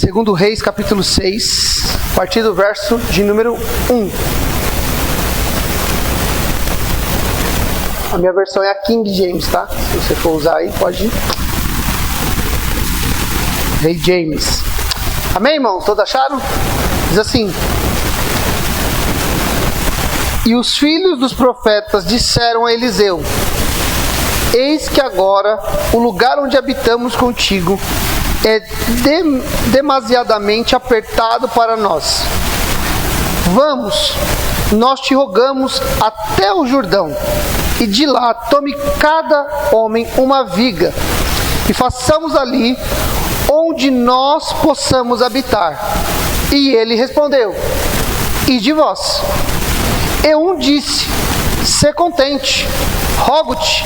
Segundo Reis, capítulo 6, a partir do verso de número 1. A minha versão é a King James, tá? Se você for usar aí, pode ir. Rei James. Amém, irmãos? Todos acharam? Diz assim: E os filhos dos profetas disseram a Eliseu: Eis que agora o lugar onde habitamos contigo é demasiadamente apertado para nós. Vamos, nós te rogamos até o Jordão, e de lá tome cada homem uma viga, e façamos ali onde nós possamos habitar. E ele respondeu: E de vós? Eu disse: Sê contente, rogo-te,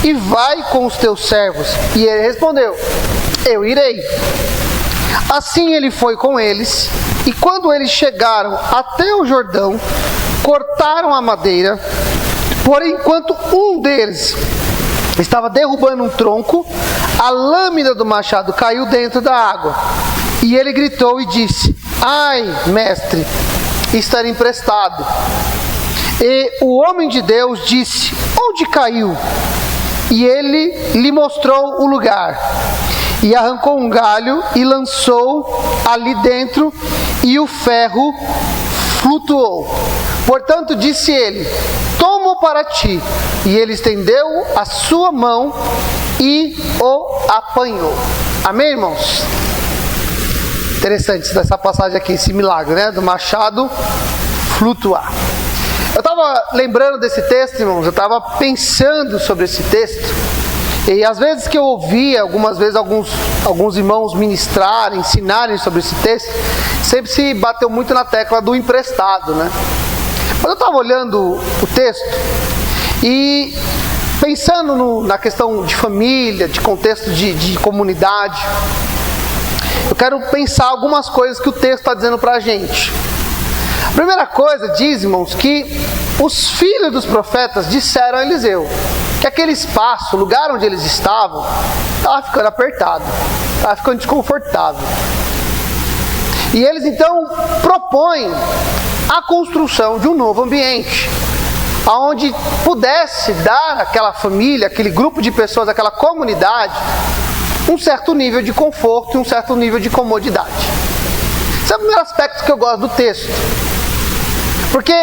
e vai com os teus servos. E ele respondeu: Eu irei. Assim ele foi com eles, e quando eles chegaram até o Jordão, cortaram a madeira. Porém, enquanto um deles estava derrubando um tronco, a lâmina do machado caiu dentro da água. E ele gritou e disse: Ai, mestre, isto era emprestado. E o homem de Deus disse: Onde caiu? E ele lhe mostrou o lugar. E arrancou um galho e lançou ali dentro, e o ferro flutuou. Portanto disse ele: Toma-o para ti. E ele estendeu a sua mão e o apanhou. Amém, irmãos? Interessante essa passagem aqui, esse milagre, né? Do machado flutuar. Eu estava lembrando desse texto, irmãos. Eu estava pensando sobre esse texto. E às vezes que eu ouvia, algumas vezes alguns irmãos ministrarem, ensinarem sobre esse texto, sempre se bateu muito na tecla do emprestado, né? Mas eu estava olhando o texto e pensando na questão de família, de contexto de comunidade, eu quero pensar algumas coisas que o texto está dizendo para a gente. A primeira coisa diz, irmãos, que os filhos dos profetas disseram a Eliseu que aquele espaço, o lugar onde eles estavam, estava ficando apertado, estava ficando desconfortável. E eles então propõem a construção de um novo ambiente, onde pudesse dar àquela família, aquele grupo de pessoas, aquela comunidade, um certo nível de conforto e um certo nível de comodidade. Esse é o primeiro aspecto que eu gosto do texto. Porque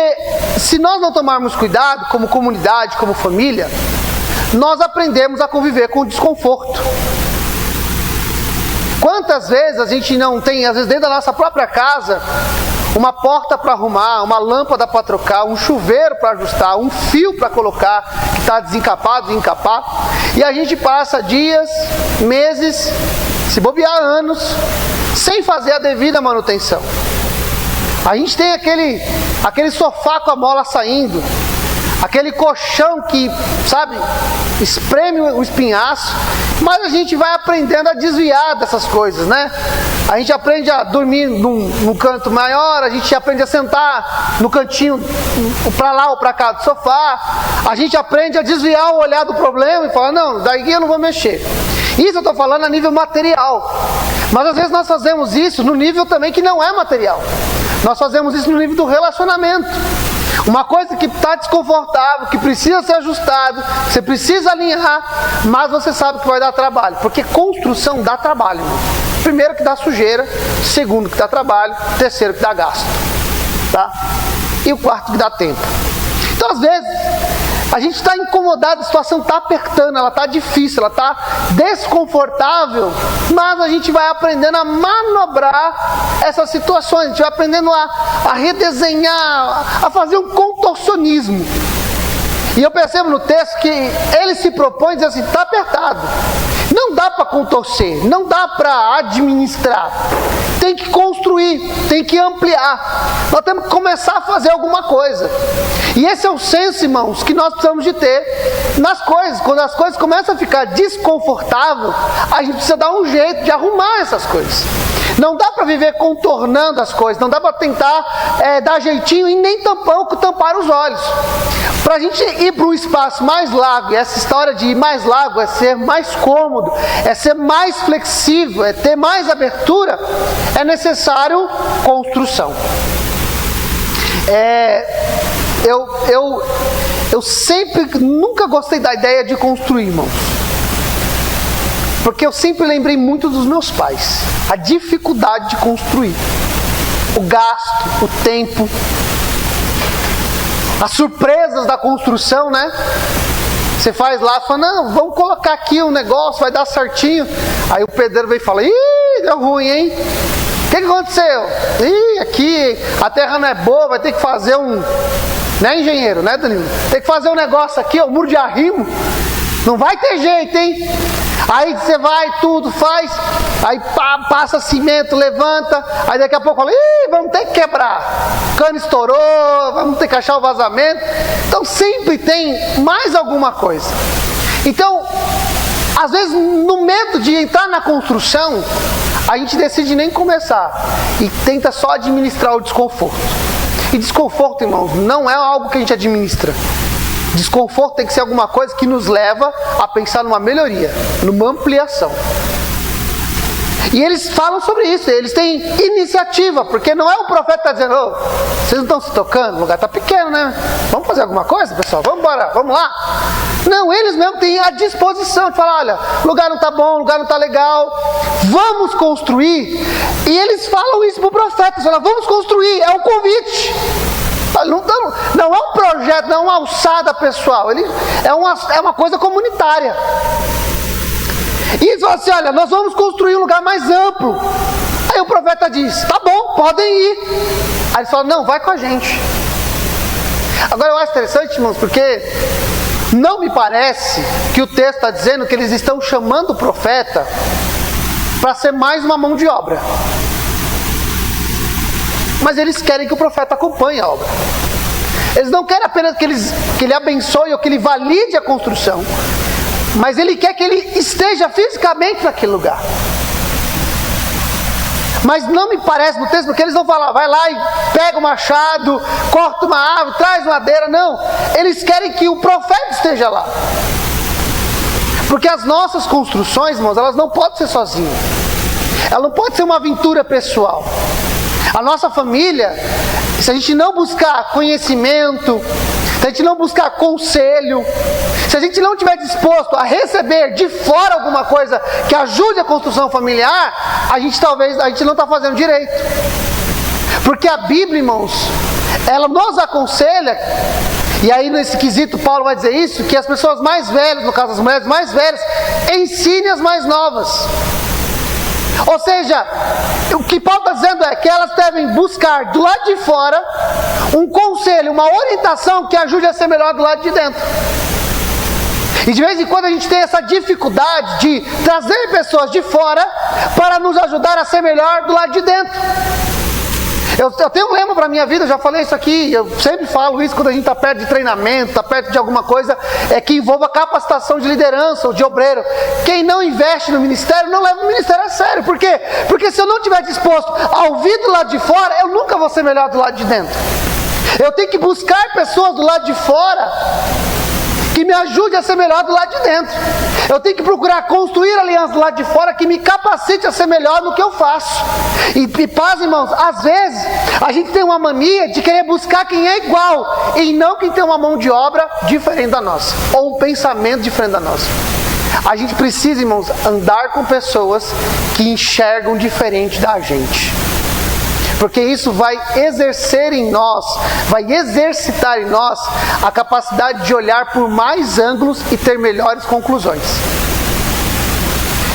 se nós não tomarmos cuidado, como comunidade, como família, nós aprendemos a conviver com o desconforto. Quantas vezes a gente não tem, às vezes dentro da nossa própria casa, uma porta para arrumar, uma lâmpada para trocar, um chuveiro para ajustar, um fio para colocar que está desencapado, desencapado, e a gente passa dias, meses, se bobear anos, sem fazer a devida manutenção. A gente tem aquele sofá com a mola saindo, aquele colchão que, sabe, espreme o espinhaço, mas a gente vai aprendendo a desviar dessas coisas, né? A gente aprende a dormir num canto maior, a gente aprende a sentar no cantinho para lá ou para cá do sofá, a gente aprende a desviar o olhar do problema e falar: não, daqui eu não vou mexer. Isso eu estou falando a nível material, mas às vezes nós fazemos isso no nível também que não é material. Nós fazemos isso no nível do relacionamento. Uma coisa que está desconfortável, que precisa ser ajustado, você precisa alinhar, mas você sabe que vai dar trabalho, porque construção dá trabalho, irmão. Primeiro que dá sujeira, segundo que dá trabalho, terceiro que dá gasto, tá? E o quarto que dá tempo. Então às vezes a gente está incomodado, a situação está apertando, ela está difícil, ela está desconfortável, mas a gente vai aprendendo a manobrar essas situações, a gente vai aprendendo a redesenhar, a fazer um contorcionismo. E eu percebo no texto que ele se propõe a dizer assim: está apertado, não dá para contorcer, não dá para administrar, tem que construir, tem que ampliar, nós temos que começar a fazer alguma coisa. E esse é o senso, irmãos, que nós precisamos de ter nas coisas. Quando as coisas começam a ficar desconfortáveis, a gente precisa dar um jeito de arrumar essas coisas. Não dá para viver contornando as coisas, não dá para tentar dar jeitinho e nem tampar os olhos. Para a gente ir para um espaço mais largo, e essa história de ir mais largo é ser mais cômodo, é ser mais flexível, é ter mais abertura, é necessário construção. Eu nunca gostei da ideia de construir, irmãos. Porque eu sempre lembrei muito dos meus pais. A dificuldade de construir. O gasto, o tempo. As surpresas da construção, né? Você faz lá, fala, não, vamos colocar aqui um negócio, vai dar certinho. Aí o pedreiro vem e fala, ih, deu ruim, hein? O que aconteceu? Ih, aqui a terra não é boa, vai ter que fazer um... Né, engenheiro, né, Danilo? Tem que fazer um negócio aqui, ó, um muro de arrimo. Não vai ter jeito, hein? Aí você vai, tudo faz, aí passa cimento, levanta, aí daqui a pouco fala, ih, vamos ter que quebrar. O cano estourou, vamos ter que achar o vazamento. Então sempre tem mais alguma coisa. Então, às vezes, no medo de entrar na construção, a gente decide nem começar e tenta só administrar o desconforto. E desconforto, irmãos, não é algo que a gente administra. Desconforto tem que ser alguma coisa que nos leva a pensar numa melhoria, numa ampliação. E eles falam sobre isso, eles têm iniciativa, porque não é o profeta que está dizendo, oh, vocês não estão se tocando, o lugar está pequeno, né? Vamos fazer alguma coisa, pessoal? Vamos embora, vamos lá. Não, eles mesmo têm a disposição de falar, olha, o lugar não está bom, o lugar não está legal, vamos construir. E eles falam isso para o profeta, falam, vamos construir, é um convite. Não é um projeto, não é uma alçada pessoal, é uma coisa comunitária. E eles falam assim, olha, nós vamos construir um lugar mais amplo. Aí o profeta diz, tá bom, podem ir. Aí eles falam, não, vai com a gente. Agora eu acho interessante, irmãos, porque não me parece que o texto está dizendo que eles estão chamando o profeta para ser mais uma mão de obra. Mas eles querem que o profeta acompanhe a obra. Eles não querem apenas que ele abençoe ou que ele valide a construção, mas ele quer que ele esteja fisicamente naquele lugar. Mas não me parece no texto, porque eles vão falar, vai lá e pega o machado, corta uma árvore, traz madeira. Não, eles querem que o profeta esteja lá. Porque as nossas construções, irmãos, elas não podem ser sozinhas. Ela não pode ser uma aventura pessoal. A nossa família, se a gente não buscar conhecimento, se a gente não buscar conselho, se a gente não estiver disposto a receber de fora alguma coisa que ajude a construção familiar, a gente não está fazendo direito. Porque a Bíblia, irmãos, ela nos aconselha, e aí nesse quesito Paulo vai dizer isso, que as pessoas mais velhas, no caso as mulheres mais velhas, ensinem as mais novas. Ou seja, o que Paulo está dizendo é que elas devem buscar do lado de fora um conselho, uma orientação que ajude a ser melhor do lado de dentro. E de vez em quando a gente tem essa dificuldade de trazer pessoas de fora para nos ajudar a ser melhor do lado de dentro. Eu tenho um lema para a minha vida, eu já falei isso aqui, eu sempre falo isso quando a gente está perto de treinamento, está perto de alguma coisa que envolva capacitação de liderança ou de obreiro. Quem não investe no ministério, não leva o ministério a sério. Por quê? Porque se eu não estiver disposto a ouvir do lado de fora, eu nunca vou ser melhor do lado de dentro. Eu tenho que buscar pessoas do lado de fora que me ajude a ser melhor do lado de dentro. Eu tenho que procurar construir alianças do lado de fora que me capacite a ser melhor no que eu faço. E paz, irmãos, às vezes a gente tem uma mania de querer buscar quem é igual e não quem tem uma mão de obra diferente da nossa, ou um pensamento diferente da nossa. A gente precisa, irmãos, andar com pessoas que enxergam diferente da gente. Porque isso vai exercer em nós, vai exercitar em nós a capacidade de olhar por mais ângulos e ter melhores conclusões.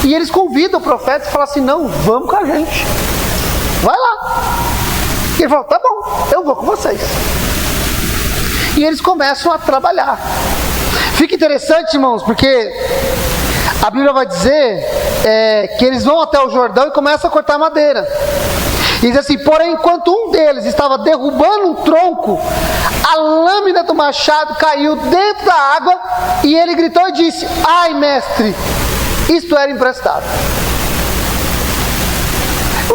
E eles convidam o profeta e falam assim, não, vamos com a gente. Vai lá. E ele fala, tá bom, eu vou com vocês. E eles começam a trabalhar. Fica interessante, irmãos, porque a Bíblia vai dizer que eles vão até o Jordão e começam a cortar madeira. E diz assim, porém, enquanto um deles estava derrubando um tronco, a lâmina do machado caiu dentro da água e ele gritou e disse, ai mestre, isto era emprestado.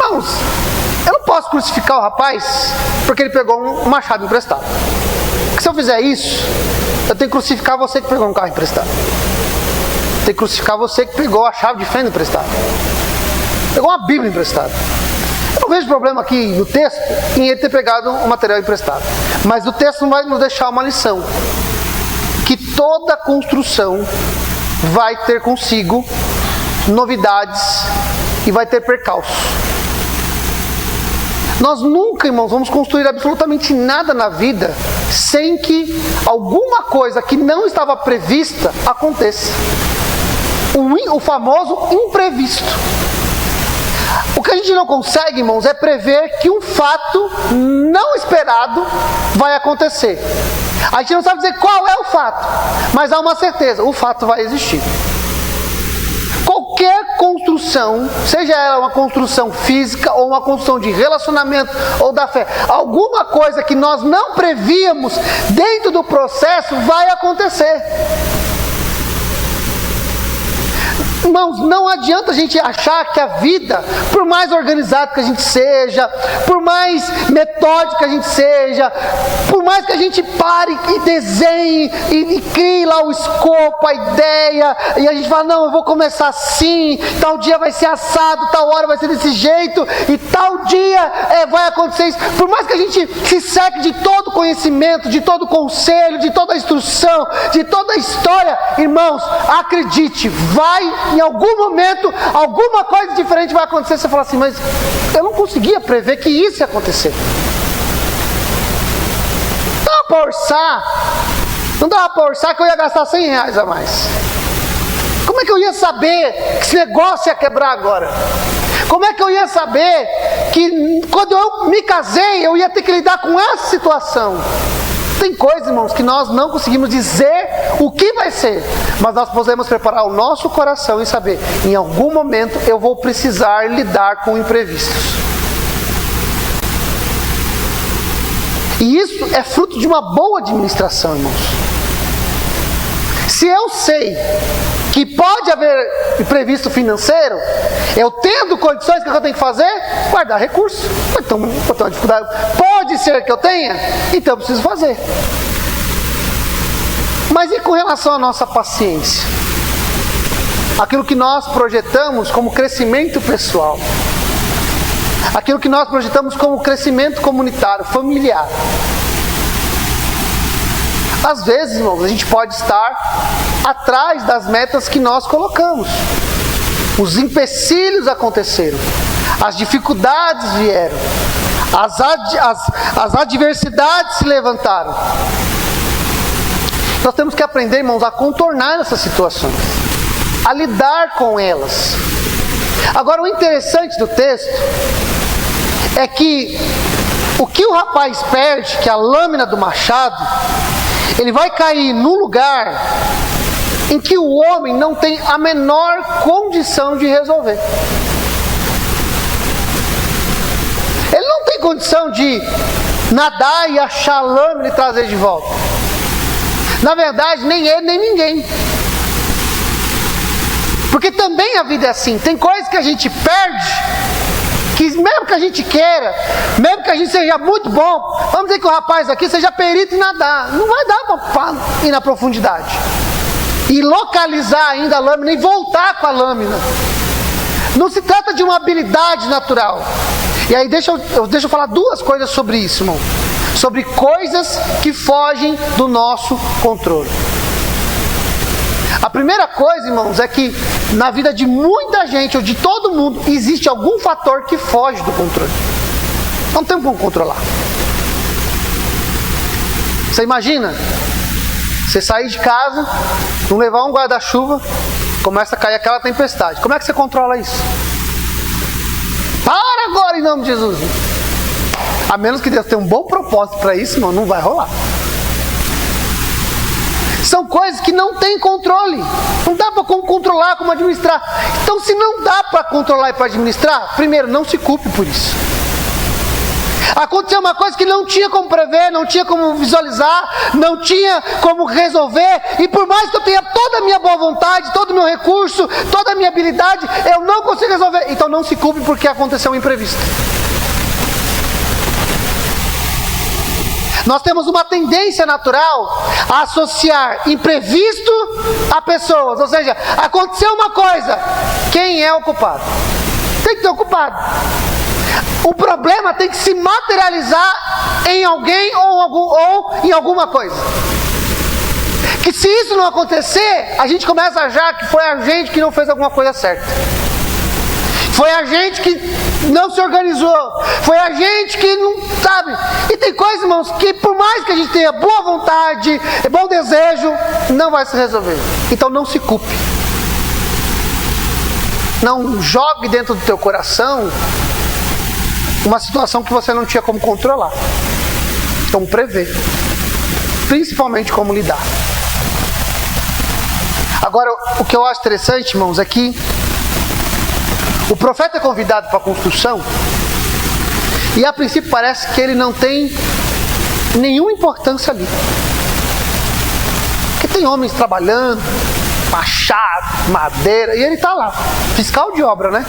Irmãos, eu não posso crucificar o rapaz porque ele pegou um machado emprestado. Porque se eu fizer isso, eu tenho que crucificar você que pegou um carro emprestado. Eu tenho que crucificar você que pegou a chave de fenda emprestada. Pegou uma Bíblia emprestada. Eu não vejo problema aqui no texto em ele ter pegado um material emprestado. Mas o texto não vai nos deixar uma lição. Que toda construção vai ter consigo novidades e vai ter percalços. Nós nunca, irmãos, vamos construir absolutamente nada na vida sem que alguma coisa que não estava prevista aconteça. O famoso imprevisto. O que a gente não consegue, irmãos, é prever que um fato não esperado vai acontecer. A gente não sabe dizer qual é o fato, mas há uma certeza, o fato vai existir. Qualquer construção, seja ela uma construção física ou uma construção de relacionamento ou da fé, alguma coisa que nós não prevíamos dentro do processo vai acontecer. Irmãos, não adianta a gente achar que a vida, por mais organizado que a gente seja, por mais metódico que a gente seja, por mais que a gente pare e desenhe e crie lá o escopo, a ideia, e a gente fala, não, eu vou começar assim, tal dia vai ser assado, tal hora vai ser desse jeito, e tal dia vai acontecer isso. Por mais que a gente se seque de todo conhecimento, de todo conselho, de toda instrução, de toda a história, irmãos, acredite, em algum momento, alguma coisa diferente vai acontecer. Você fala assim, mas eu não conseguia prever que isso ia acontecer. Não dava para orçar que eu ia gastar R$100 a mais. Como é que eu ia saber que esse negócio ia quebrar agora? Como é que eu ia saber que quando eu me casei, eu ia ter que lidar com essa situação? Tem coisas, irmãos, que nós não conseguimos dizer o que vai ser, mas nós podemos preparar o nosso coração e saber, em algum momento eu vou precisar lidar com imprevistos. E isso é fruto de uma boa administração, irmãos. Se eu sei que pode haver imprevisto financeiro, eu tendo condições, o que eu tenho que fazer? Guardar recursos. Então, eu tenho uma dificuldade. Pode ser que eu tenha, então eu preciso fazer. Mas e com relação à nossa paciência? Aquilo que nós projetamos como crescimento pessoal. Aquilo que nós projetamos como crescimento comunitário, familiar. Às vezes, irmãos, a gente pode estar atrás das metas que nós colocamos. Os empecilhos aconteceram. As dificuldades vieram. As adversidades se levantaram. Nós temos que aprender, irmãos, a contornar essas situações. A lidar com elas. Agora, o interessante do texto é que o que o rapaz perde, que é a lâmina do machado, ele vai cair num lugar em que o homem não tem a menor condição de resolver. Ele não tem condição de nadar e achar a lâmina e trazer de volta. Na verdade, nem ele, nem ninguém. Porque também a vida é assim. Tem coisas que a gente perde, que mesmo que a gente queira, mesmo que a gente seja muito bom, vamos dizer que o rapaz aqui seja perito em nadar, não vai dar para ir na profundidade e localizar ainda a lâmina e voltar com a lâmina. Não se trata de uma habilidade natural. E aí deixa eu falar duas coisas sobre isso, irmão. Sobre coisas que fogem do nosso controle. A primeira coisa, irmãos, é que na vida de muita gente, ou de todo mundo, existe algum fator que foge do controle. Não tem como controlar. Você imagina? Você sair de casa, não levar um guarda-chuva, começa a cair aquela tempestade. Como é que você controla isso? Para agora, em nome de Jesus. A menos que Deus tenha um bom propósito para isso, irmão, não vai rolar. São coisas que não tem controle. Não dá para como controlar, como administrar. Então, se não dá para controlar e para administrar, primeiro, não se culpe por isso. Aconteceu uma coisa que não tinha como prever, não tinha como visualizar, não tinha como resolver, e por mais que eu tenha toda a minha boa vontade, todo o meu recurso, toda a minha habilidade, eu não consigo resolver. Então não se culpe porque aconteceu um imprevisto. Nós temos uma tendência natural a associar imprevisto a pessoas. Ou seja, aconteceu uma coisa, quem é o culpado? Tem que ter o culpado. O problema tem que se materializar em alguém ou em alguma coisa. Que se isso não acontecer, a gente começa a achar que foi a gente que não fez alguma coisa certa. Foi a gente que não se organizou. Foi a gente que não sabe. E tem coisas, irmãos, que por mais que a gente tenha boa vontade, bom desejo, não vai se resolver. Então não se culpe. Não jogue dentro do teu coração uma situação que você não tinha como controlar. Então prevê. Principalmente como lidar. Agora, o que eu acho interessante, irmãos, é que o profeta é convidado para a construção e a princípio parece que ele não tem nenhuma importância ali. Porque tem homens trabalhando, machado, madeira, e ele está lá, fiscal de obra, né?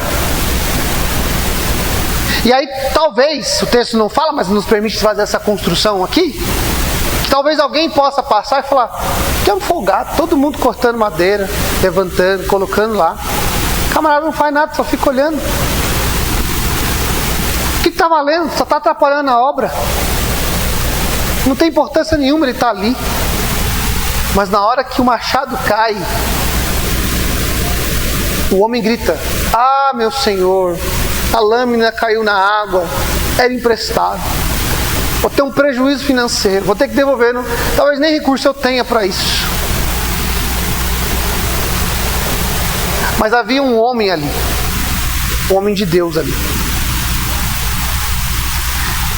E aí talvez, o texto não fala, mas nos permite fazer essa construção aqui, que talvez alguém possa passar e falar, que é um folgado, todo mundo cortando madeira, levantando, colocando lá. O camarada não faz nada, só fica olhando. O que está valendo? Só está atrapalhando a obra. Não tem importância nenhuma ele estar ali. Mas na hora que o machado cai, o homem grita, ah, meu senhor, a lâmina caiu na água, era emprestado. Vou ter um prejuízo financeiro, vou ter que devolver. Talvez nem recurso eu tenha para isso. Mas havia um homem ali, um homem de Deus ali.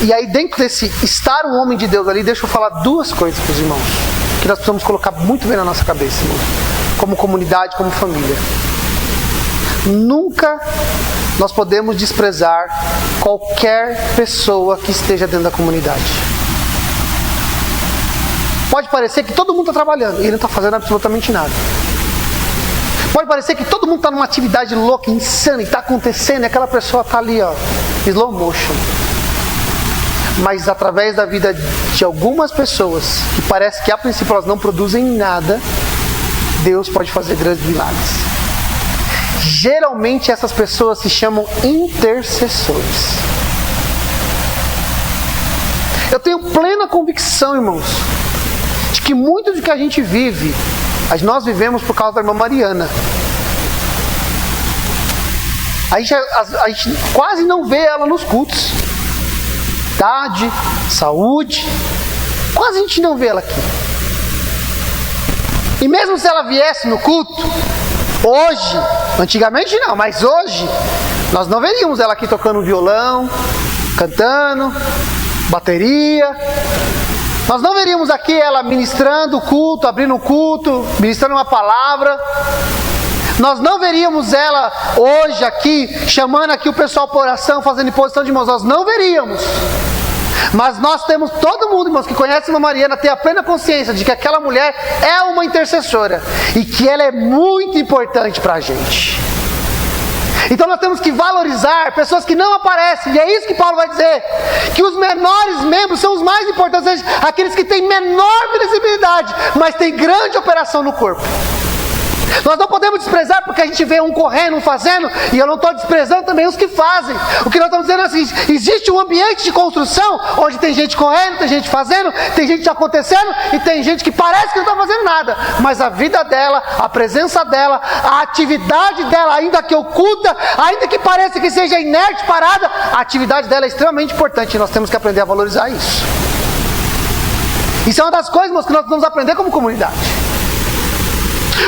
E aí dentro desse estar um homem de Deus ali, deixa eu falar duas coisas para os irmãos, que nós precisamos colocar muito bem na nossa cabeça, irmão, como comunidade, como família. Nunca nós podemos desprezar qualquer pessoa que esteja dentro da comunidade. Pode parecer que todo mundo está trabalhando e ele não está fazendo absolutamente nada. Pode parecer que todo mundo está numa atividade louca, insana, e está acontecendo, e aquela pessoa está ali, ó, slow motion. Mas através da vida de algumas pessoas, que parece que a princípio elas não produzem nada, Deus pode fazer grandes milagres. Geralmente essas pessoas se chamam intercessores. Eu tenho plena convicção, irmãos, de que muito do que a gente vive, nós vivemos por causa da irmã Mariana. A gente quase não vê ela nos cultos. Idade, saúde, quase a gente não vê ela aqui. E mesmo se ela viesse no culto, hoje, antigamente não, mas hoje, nós não veríamos ela aqui tocando violão, cantando, bateria. Nós não veríamos aqui ela ministrando o culto, abrindo o culto, ministrando uma palavra. Nós não veríamos ela hoje aqui, chamando aqui o pessoal para oração, fazendo imposição de mãos. Nós não veríamos. Mas nós temos, todo mundo, irmãos, que conhece a irmã Mariana, tem a plena consciência de que aquela mulher é uma intercessora. E que ela é muito importante para a gente. Então nós temos que valorizar pessoas que não aparecem. E é isso que Paulo vai dizer. Que os menores membros são os mais importantes. Aqueles que têm menor visibilidade, mas têm grande operação no corpo. Nós não podemos desprezar porque a gente vê um correndo, um fazendo. E eu não estou desprezando também os que fazem. O que nós estamos dizendo é assim: existe um ambiente de construção onde tem gente correndo, tem gente fazendo, tem gente acontecendo e tem gente que parece que não está fazendo nada. Mas a vida dela, a presença dela, a atividade dela, ainda que oculta, ainda que pareça que seja inerte, parada, a atividade dela é extremamente importante. E nós temos que aprender a valorizar isso. Isso é uma das coisas, irmãos, que nós precisamos aprender como comunidade.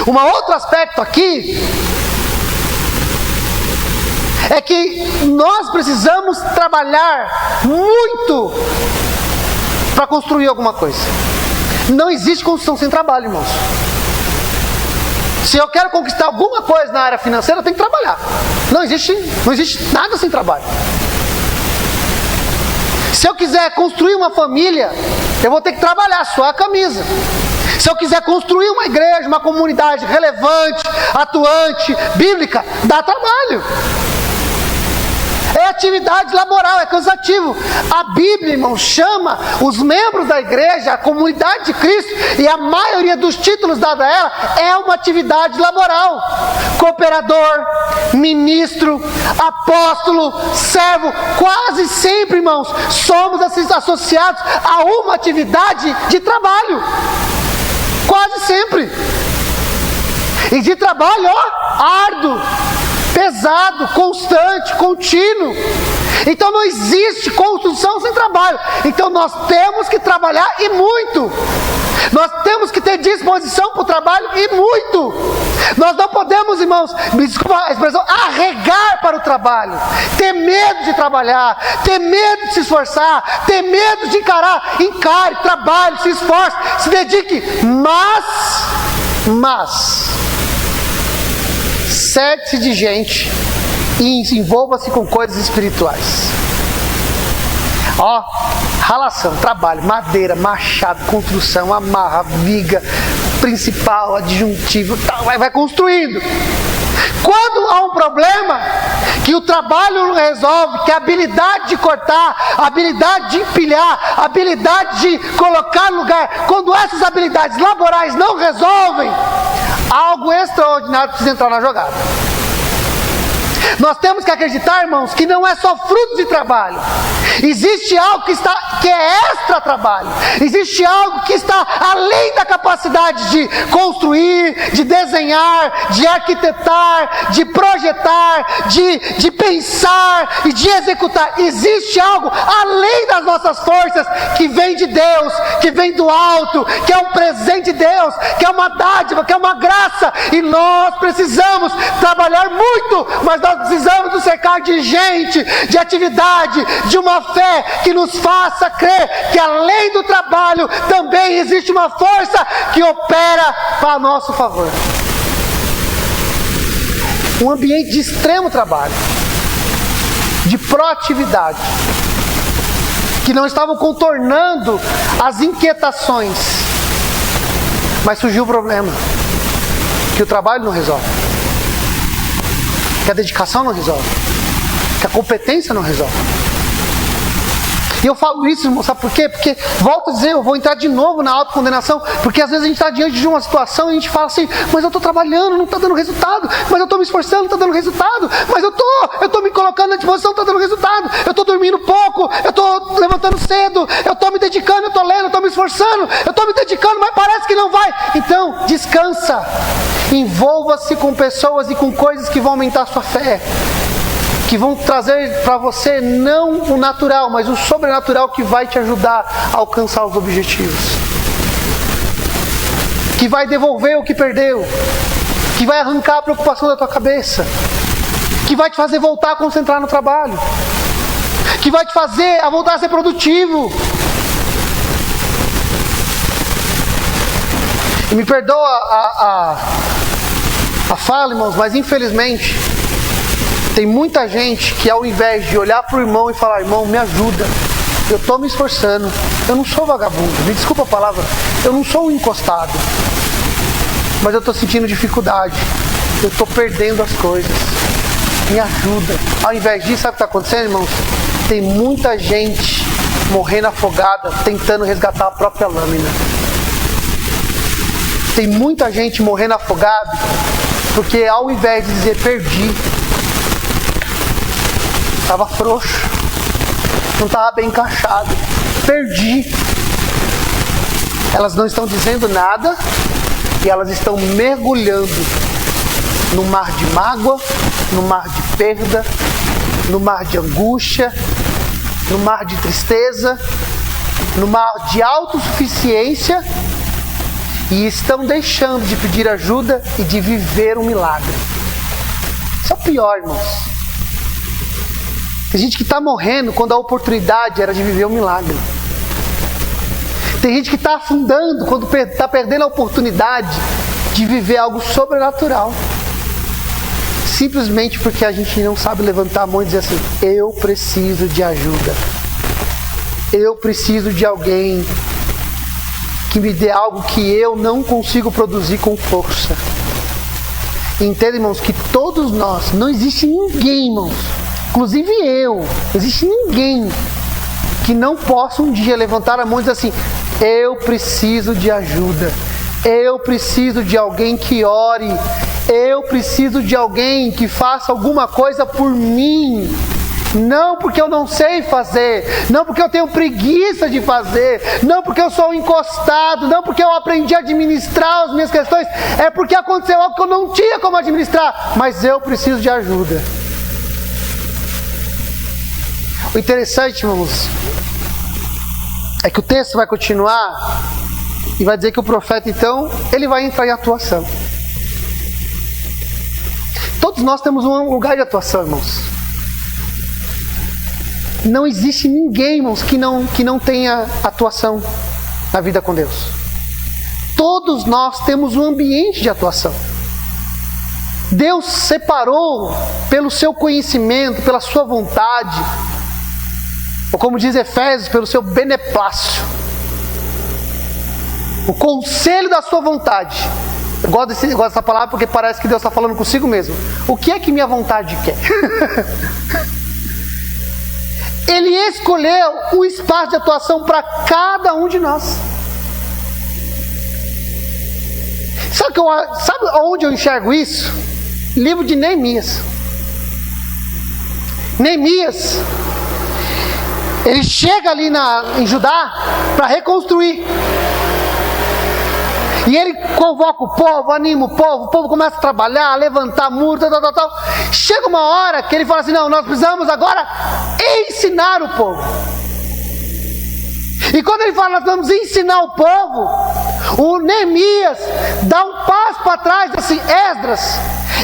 Um outro aspecto aqui é que nós precisamos trabalhar muito para construir alguma coisa. Não existe construção sem trabalho, irmãos. Se eu quero conquistar alguma coisa na área financeira, eu tenho que trabalhar. Não existe nada sem trabalho. Se eu quiser construir uma família, eu vou ter que trabalhar, suar a camisa. Se eu quiser construir uma igreja, uma comunidade relevante, atuante, bíblica, dá trabalho. É atividade laboral, é cansativo. A Bíblia, irmão, chama os membros da igreja, a comunidade de Cristo, e a maioria dos títulos dados a ela é uma atividade laboral. Cooperador, ministro, apóstolo, servo, quase sempre, irmãos, somos associados a uma atividade de trabalho. Quase sempre. E de trabalho, árduo, pesado, constante, contínuo. Então não existe construção sem trabalho. Então nós temos que trabalhar e muito. Nós temos que ter disposição para o trabalho e muito. Nós não podemos, irmãos, me desculpa a expressão, arregar para o trabalho. Ter medo de trabalhar, ter medo de se esforçar, ter medo de encarar. Encare, trabalhe, se esforce, se dedique. Mas certe-se de gente e envolva-se com coisas espirituais. Ralação, trabalho, madeira, machado, construção, amarra, viga, principal, adjuntivo, vai construindo. Quando há um problema que o trabalho não resolve, que a habilidade de cortar, a habilidade de empilhar, a habilidade de colocar no lugar, quando essas habilidades laborais não resolvem, algo extraordinário precisa entrar na jogada. Nós temos que acreditar, irmãos, que não é só fruto de trabalho. Existe algo que é extra trabalho. Existe algo que está além da capacidade de construir, de desenhar, de arquitetar, de projetar, de pensar e de executar. Existe algo além das nossas forças que vem de Deus, que vem do alto, que é um presente de Deus, que é uma dádiva, que é uma graça. E nós precisamos trabalhar muito, mas nós precisamos nos cercar de gente, de atividade, de uma fé que nos faça crer que além do trabalho também existe uma força que opera para nosso favor. Um ambiente de extremo trabalho, de proatividade, que não estavam contornando as inquietações, mas surgiu o problema, que o trabalho não resolve, que a dedicação não resolve, que a competência não resolve. E eu falo isso, irmão, sabe por quê? Porque, volto a dizer, eu vou entrar de novo na autocondenação, porque às vezes a gente está diante de uma situação e a gente fala assim, mas eu estou trabalhando, não está dando resultado, mas eu estou me esforçando, não está dando resultado, mas eu estou me colocando na disposição, não está dando resultado, eu estou dormindo pouco, eu estou levantando cedo, eu estou me dedicando, eu estou lendo, eu estou me esforçando, eu estou me dedicando, mas parece que não vai. Então, descansa, envolva-se com pessoas e com coisas que vão aumentar a sua fé, que vão trazer para você não o natural, mas o sobrenatural que vai te ajudar a alcançar os objetivos, que vai devolver o que perdeu, que vai arrancar a preocupação da tua cabeça, que vai te fazer voltar a concentrar no trabalho, que vai te fazer a voltar a ser produtivo. E me perdoa a fala, irmãos, mas infelizmente tem muita gente que, ao invés de olhar para o irmão e falar, irmão, me ajuda, eu estou me esforçando, eu não sou vagabundo, me desculpa a palavra, eu não sou um encostado, mas eu estou sentindo dificuldade, eu estou perdendo as coisas, me ajuda. Ao invés disso, sabe o que está acontecendo, irmãos? Tem muita gente morrendo afogada, tentando resgatar a própria lâmina. Tem muita gente morrendo afogada, porque ao invés de dizer, perdi, estava frouxo, não estava bem encaixado, perdi. Elas não estão dizendo nada e elas estão mergulhando no mar de mágoa, no mar de perda, no mar de angústia, no mar de tristeza, no mar de autossuficiência, e estão deixando de pedir ajuda e de viver um milagre. Isso é o pior, irmãos. Tem gente que está morrendo quando a oportunidade era de viver um milagre. Tem gente que está afundando quando está perdendo a oportunidade de viver algo sobrenatural. Simplesmente porque a gente não sabe levantar a mão e dizer assim, eu preciso de ajuda. Eu preciso de alguém que me dê algo que eu não consigo produzir com força. Entenda, irmãos, que todos nós, não existe ninguém, irmãos, inclusive eu, não existe ninguém que não possa um dia levantar a mão e dizer assim: eu preciso de ajuda, eu preciso de alguém que ore, eu preciso de alguém que faça alguma coisa por mim. Não porque eu não sei fazer, não porque eu tenho preguiça de fazer, não porque eu sou encostado, não porque eu aprendi a administrar as minhas questões, é porque aconteceu algo que eu não tinha como administrar, mas eu preciso de ajuda. O interessante, irmãos, é que o texto vai continuar e vai dizer que o profeta, então, ele vai entrar em atuação. Todos nós temos um lugar de atuação, irmãos. Não existe ninguém, irmãos, que não tenha atuação na vida com Deus. Todos nós temos um ambiente de atuação. Deus separou pelo seu conhecimento, pela sua vontade, ou como diz Efésios, pelo seu beneplácito, o conselho da sua vontade. Eu gosto dessa palavra porque parece que Deus está falando consigo mesmo. O que é que minha vontade quer? Ele escolheu um espaço de atuação para cada um de nós. Sabe onde eu enxergo isso? Livro de Neemias. Neemias, ele chega ali em Judá para reconstruir. E ele convoca o povo, anima o povo começa a trabalhar, a levantar muro, tal. Chega uma hora que ele fala assim: não, nós precisamos agora ensinar o povo. E quando ele fala, nós vamos ensinar o povo, o Neemias dá um passo para trás, assim: Esdras,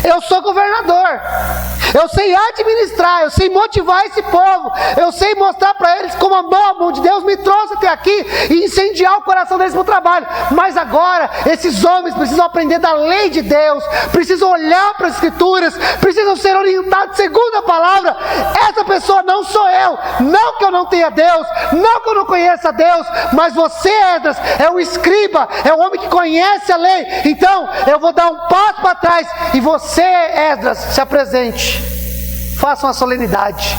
eu sou governador, eu sei administrar, eu sei motivar esse povo, eu sei mostrar para eles como a mão de Deus me trouxe até aqui e incendiar o coração deles para o trabalho. Mas agora, esses homens precisam aprender da lei de Deus, precisam olhar para as Escrituras, precisam ser orientados segundo a palavra. Essa pessoa não sou eu, não que eu não tenha Deus, não que eu não conheça Deus, mas você, Esdras, é um escriba, é um homem que conhece a lei. Então, eu vou dar um passo para trás e você, Esdras, se apresente. Faça uma solenidade,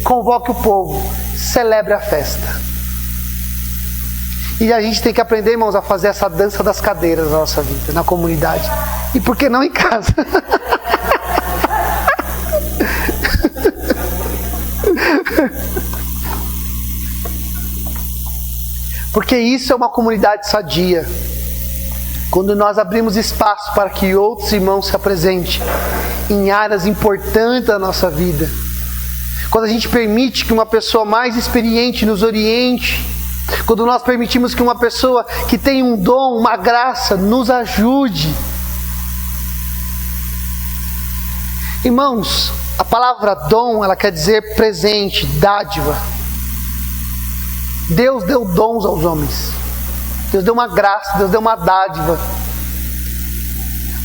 convoque o povo, celebre a festa. E a gente tem que aprender, irmãos, a fazer essa dança das cadeiras na nossa vida, na comunidade. E por que não em casa? Porque isso é uma comunidade sadia. Quando nós abrimos espaço para que outros irmãos se apresentem em áreas importantes da nossa vida. Quando a gente permite que uma pessoa mais experiente nos oriente. Quando nós permitimos que uma pessoa que tem um dom, uma graça, nos ajude. Irmãos, a palavra dom, ela quer dizer presente, dádiva. Deus deu dons aos homens. Deus deu uma graça, Deus deu uma dádiva.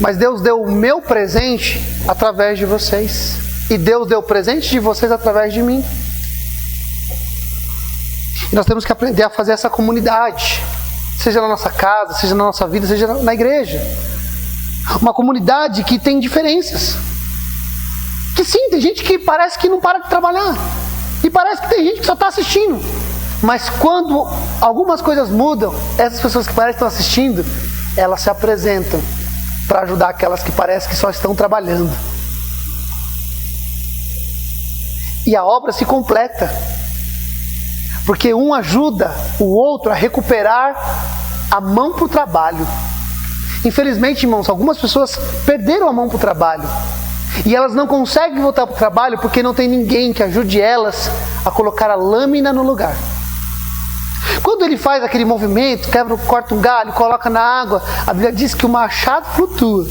Mas Deus deu o meu presente através de vocês. E Deus deu o presente de vocês através de mim. E nós temos que aprender a fazer essa comunidade. Seja na nossa casa, seja na nossa vida, seja na igreja. Uma comunidade que tem diferenças. Que sim, tem gente que parece que não para de trabalhar. E parece que tem gente que só está assistindo. Mas quando algumas coisas mudam, essas pessoas que parecem que estão assistindo, elas se apresentam para ajudar aquelas que parecem que só estão trabalhando. E a obra se completa. Porque um ajuda o outro a recuperar a mão para o trabalho. Infelizmente, irmãos, algumas pessoas perderam a mão para o trabalho. E elas não conseguem voltar para o trabalho porque não tem ninguém que ajude elas a colocar a lâmina no lugar. Quando ele faz aquele movimento, corta um galho, coloca na água, a Bíblia diz que o machado flutua.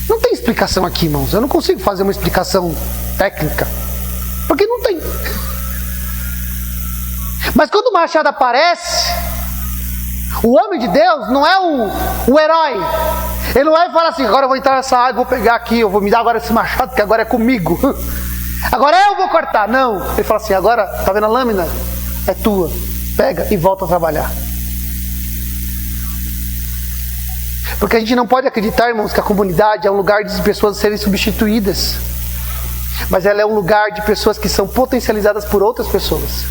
Não tem explicação aqui, irmãos. Eu não consigo fazer uma explicação técnica, porque não tem. Mas quando o machado aparece, o homem de Deus não é o herói. Ele não vai falar assim: agora eu vou entrar nessa água, vou pegar aqui, eu vou me dar agora esse machado, que agora é comigo. Agora eu vou cortar. Não. Ele fala assim: agora, tá vendo a lâmina? é tua. Pega e volta a trabalhar. Porque a gente não pode acreditar, irmãos, que a comunidade é um lugar de pessoas serem substituídas. Mas ela é um lugar de pessoas que são potencializadas por outras pessoas.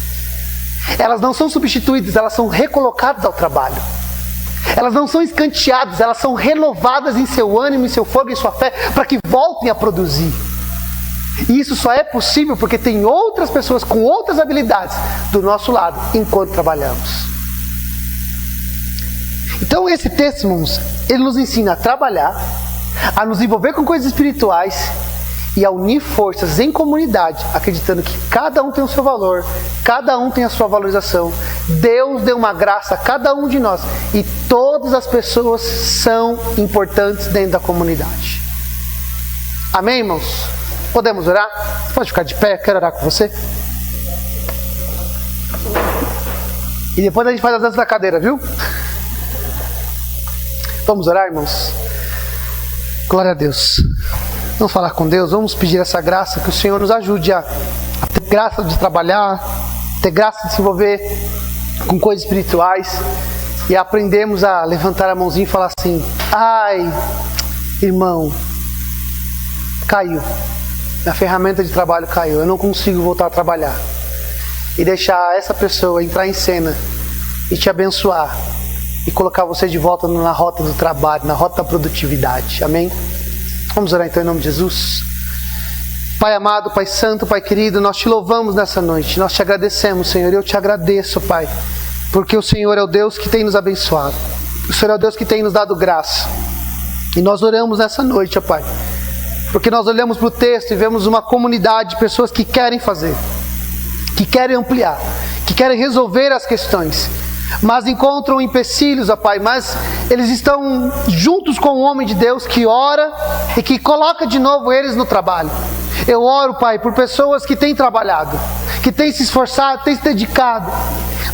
Elas não são substituídas, elas são recolocadas ao trabalho. Elas não são escanteadas, elas são renovadas em seu ânimo, em seu fogo, em sua fé, para que voltem a produzir. E isso só é possível porque tem outras pessoas com outras habilidades do nosso lado, enquanto trabalhamos. Então esse texto, irmãos, ele nos ensina a trabalhar, a nos envolver com coisas espirituais e a unir forças em comunidade, acreditando que cada um tem o seu valor, cada um tem a sua valorização. Deus deu uma graça a cada um de nós e todas as pessoas são importantes dentro da comunidade. Amém, irmãos? Podemos orar? Você pode ficar de pé, eu quero orar com você. E depois a gente faz a dança da cadeira, viu? Vamos orar, irmãos? Glória a Deus. Vamos falar com Deus, vamos pedir essa graça, que o Senhor nos ajude a ter graça de trabalhar, ter graça de se envolver com coisas espirituais e aprendemos a levantar a mãozinha e falar assim: ai, irmão, caiu, a ferramenta de trabalho caiu, eu não consigo voltar a trabalhar. E deixar essa pessoa entrar em cena e te abençoar e colocar você de volta na rota do trabalho, na rota da produtividade. Amém? Vamos orar então em nome de Jesus. Pai amado, Pai santo, Pai querido, nós te louvamos nessa noite, nós te agradecemos, Senhor, eu te agradeço, Pai, porque o Senhor é o Deus que tem nos abençoado, o Senhor é o Deus que tem nos dado graça, e nós oramos nessa noite, ó Pai, porque nós olhamos para o texto e vemos uma comunidade de pessoas que querem fazer, que querem ampliar, que querem resolver as questões, mas encontram empecilhos, ó Pai, mas eles estão juntos com o homem de Deus que ora e que coloca de novo eles no trabalho. Eu oro, Pai, por pessoas que têm trabalhado, que têm se esforçado, têm se dedicado,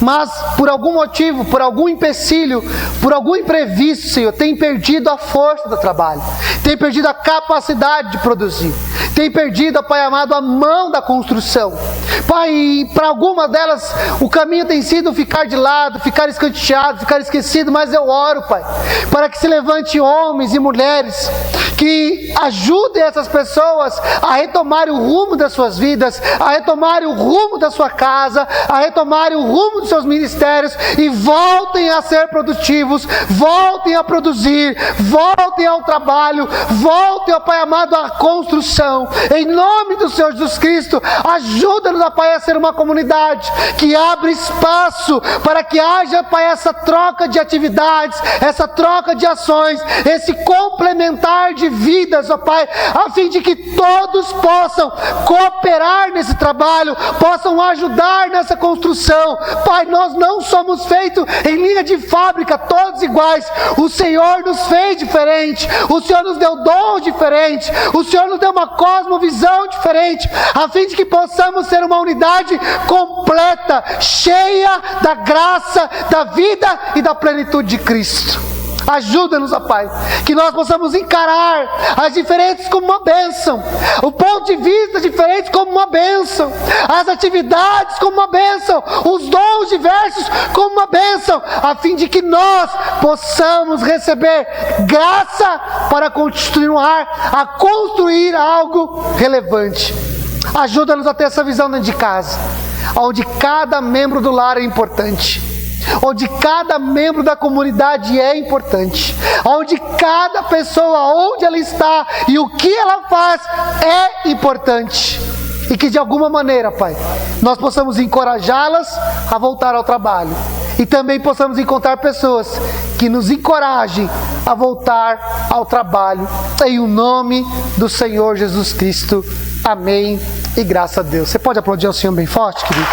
mas por algum motivo, por algum empecilho, por algum imprevisto, Senhor, têm perdido a força do trabalho, têm perdido a capacidade de produzir, têm perdido, Pai amado, a mão da construção. Pai, para algumas delas o caminho tem sido ficar de lado, ficar escanteado, ficar esquecido, mas eu oro, Pai, para que se levante homens e mulheres que ajudem essas pessoas a retomarem o rumo das suas vidas, a retomarem o rumo da sua casa, a retomarem o rumo dos seus ministérios e voltem a ser produtivos, voltem a produzir, voltem ao trabalho, voltem, ó Pai amado, à construção. Em nome do Senhor Jesus Cristo, ajuda-nos, ó Pai, a ser uma comunidade que abre espaço para que haja, Pai, essa troca de atividades, essa troca de ações, esse complementar de vidas, ó Pai, a fim de que todos possam cooperar nesse trabalho, possam ajudar nessa construção. Pai, nós não somos feitos em linha de fábrica, todos iguais. O Senhor nos fez diferente, o Senhor nos deu dons diferentes, o Senhor nos deu uma cosmovisão diferente, a fim de que possamos ser uma unidade completa, cheia da graça, da vida e da plenitude de Cristo. Ajuda-nos, ó Pai, que nós possamos encarar as diferentes como uma bênção, o ponto de vista diferente como uma bênção, as atividades como uma bênção, os dons diversos como uma bênção, a fim de que nós possamos receber graça para continuar a construir algo relevante. Ajuda-nos a ter essa visão dentro de casa, onde cada membro do lar é importante, onde cada membro da comunidade é importante, onde cada pessoa, onde ela está e o que ela faz é importante, e que de alguma maneira, Pai, nós possamos encorajá-las a voltar ao trabalho, e também possamos encontrar pessoas que nos encorajem a voltar ao trabalho, em o nome do Senhor Jesus Cristo. Amém e graças a Deus. Você pode aplaudir ao Senhor bem forte, querido?